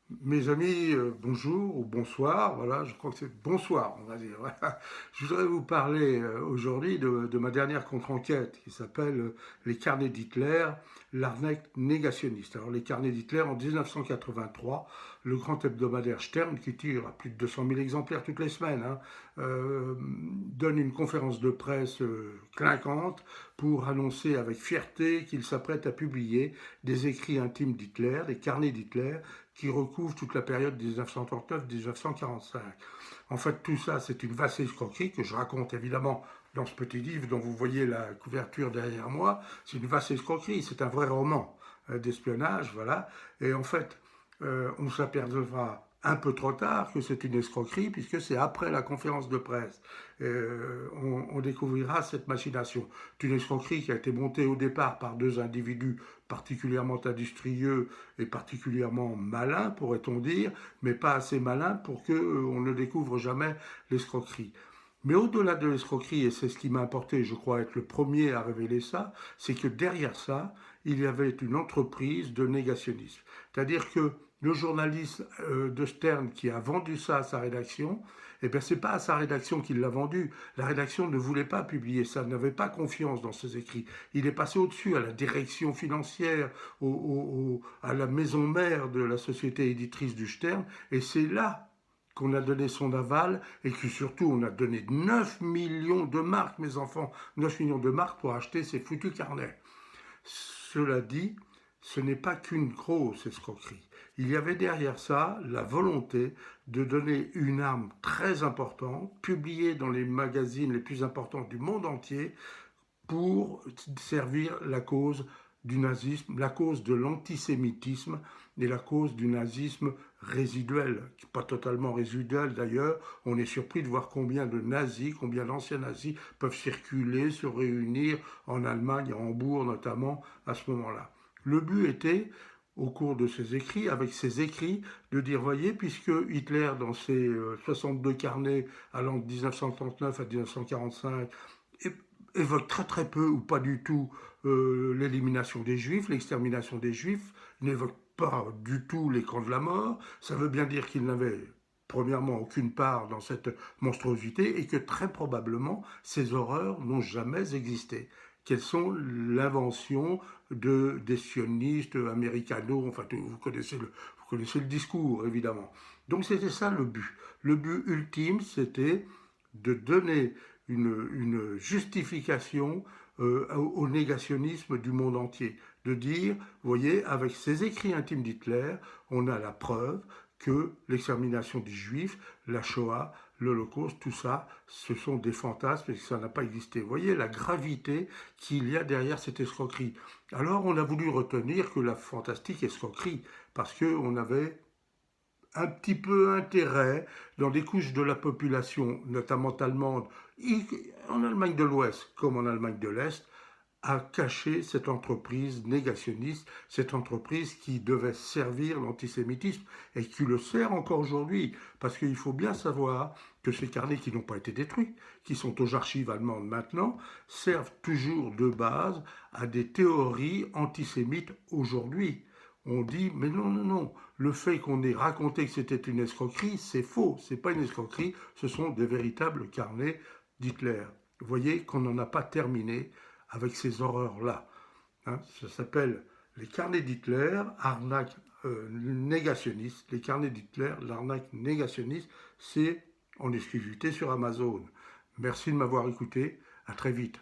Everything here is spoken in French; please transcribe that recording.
Mes amis, bonjour ou bonsoir, voilà, je crois que c'est bonsoir, on va dire. Voilà. Je voudrais vous parler aujourd'hui de ma dernière contre-enquête qui s'appelle Les carnets d'Hitler, l'arnaque négationniste. Alors, les carnets d'Hitler, en 1983, le grand hebdomadaire Stern, qui tire à plus de 200 000 exemplaires toutes les semaines, donne une conférence de presse clinquante pour annoncer avec fierté qu'il s'apprête à publier des écrits intimes d'Hitler, des carnets d'Hitler, qui recouvre toute la période 1939-1945. En fait, tout ça, c'est une vaste escroquerie que je raconte évidemment dans ce petit livre dont vous voyez la couverture derrière moi. C'est une vaste escroquerie, c'est un vrai roman d'espionnage, voilà. Et en fait, on s'apercevra un peu trop tard que c'est une escroquerie, puisque c'est après la conférence de presse. On découvrira cette machination. C'est une escroquerie qui a été montée au départ par deux individus particulièrement industrieux et particulièrement malins, pourrait-on dire, mais pas assez malins pour qu'on ne découvre jamais l'escroquerie. Mais au-delà de l'escroquerie, et c'est ce qui m'a importé, je crois, être le premier à révéler ça, c'est que derrière ça, il y avait une entreprise de négationnisme. C'est-à-dire que le journaliste de Stern qui a vendu ça à sa rédaction, eh bien, c'est pas à sa rédaction qu'il l'a vendu. La rédaction ne voulait pas publier ça, n'avait pas confiance dans ses écrits. Il est passé au-dessus à la direction financière, à la maison mère de la société éditrice du Stern, et c'est là qu'on a donné son aval et que surtout on a donné 9 millions de marques, mes enfants, 9 millions de marques pour acheter ces foutus carnets. Cela dit, ce n'est pas qu'une grosse escroquerie. Il y avait derrière ça la volonté de donner une arme très importante, publiée dans les magazines les plus importants du monde entier, pour servir la cause du nazisme, la cause de l'antisémitisme et la cause du nazisme résiduel, pas totalement résiduel d'ailleurs. On est surpris de voir combien de nazis, combien d'anciens nazis peuvent circuler, se réunir en Allemagne, à Hambourg notamment, à ce moment-là. Le but était, au cours de ses écrits, avec ses écrits, de dire, voyez, puisque Hitler, dans ses 62 carnets allant de 1939 à 1945, évoque très très peu ou pas du tout l'élimination des juifs, l'extermination des juifs, il n'évoque pas du tout les camps de la mort, ça veut bien dire qu'il n'avait premièrement aucune part dans cette monstruosité et que très probablement ces horreurs n'ont jamais existé, qu'elles sont l'invention des sionistes américanos, enfin vous connaissez le discours évidemment. Donc c'était ça le but. Le but ultime c'était de donner une justification au négationnisme du monde entier. De dire, vous voyez, avec ces écrits intimes d'Hitler, on a la preuve que l'extermination des Juifs, la Shoah, l'Holocauste, tout ça, ce sont des fantasmes et que ça n'a pas existé. Vous voyez la gravité qu'il y a derrière cette escroquerie. Alors on a voulu retenir que la fantastique escroquerie, parce qu'on avait un petit peu intérêt dans des couches de la population, notamment allemande, en Allemagne de l'Ouest comme en Allemagne de l'Est, à cacher cette entreprise négationniste, cette entreprise qui devait servir l'antisémitisme et qui le sert encore aujourd'hui. Parce qu'il faut bien savoir que ces carnets qui n'ont pas été détruits, qui sont aux archives allemandes maintenant, servent toujours de base à des théories antisémites aujourd'hui. On dit, mais non, non, non, le fait qu'on ait raconté que c'était une escroquerie, c'est faux, c'est pas une escroquerie, ce sont des véritables carnets d'Hitler. Vous voyez qu'on n'en a pas terminé avec ces horreurs-là. Hein, ça s'appelle les carnets d'Hitler, arnaque négationniste. Les carnets d'Hitler, l'arnaque négationniste, c'est en exclusivité sur Amazon. Merci de m'avoir écouté, à très vite.